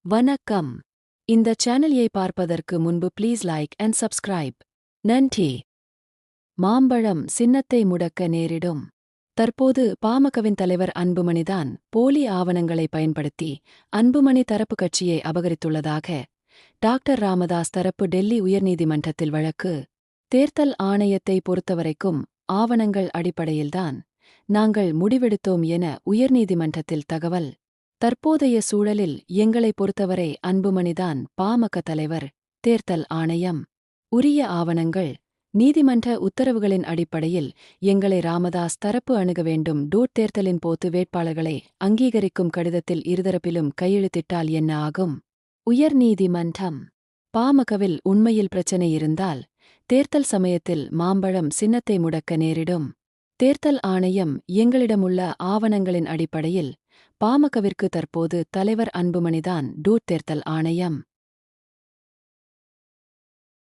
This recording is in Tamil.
வணக்கம். இந்த சேனலை பார்ப்பதற்கு முன்பு ப்ளீஸ் லைக் அண்ட் சப்ஸ்கிரைப். நன்றி. மாம்பழம் சின்னத்தை முடக்க நேரிடும். தற்போது பாமகவின் தலைவர் அன்புமணிதான் போலி ஆவணங்களை பயன்படுத்தி அன்புமணி தரப்பு கட்சியை அபகரித்துள்ளதாக டாக்டர் ராமதாஸ் தரப்பு டெல்லி உயர்நீதிமன்றத்தில் வழக்கு. தேர்தல் ஆணையத்தை பொறுத்தவரைக்கும் ஆவணங்கள் அடிப்படையில்தான் நாங்கள் முடிவெடுத்தோம் என உயர்நீதிமன்றத்தில் தகவல். தற்போதைய சூழலில் எங்களை பொறுத்தவரை அன்புமணிதான் பாமக தலைவர். தேர்தல் ஆணையம் உரிய ஆவணங்கள் நீதிமன்ற உத்தரவுகளின் அடிப்படையில் எங்களை ராமதாஸ் தரப்பு அணுக வேண்டும். தேர்தலின் போது வேட்பாளர்களை அங்கீகரிக்கும் கடிதத்தில் இருதரப்பிலும் கையெழுத்திட்டால் என்ன ஆகும்? உயர்நீதிமன்றம் பாமகவில் உண்மையில் பிரச்சனை இருந்தால் தேர்தல் சமயத்தில் மாம்பழம் சின்னத்தை முடக்க நேரிடும். தேர்தல் ஆணையம் எங்களிடமுள்ள ஆவணங்களின் அடிப்படையில் பாமகவிற்கு தற்போது தலைவர் அன்புமணிதான். தேர்தல் ஆணையம்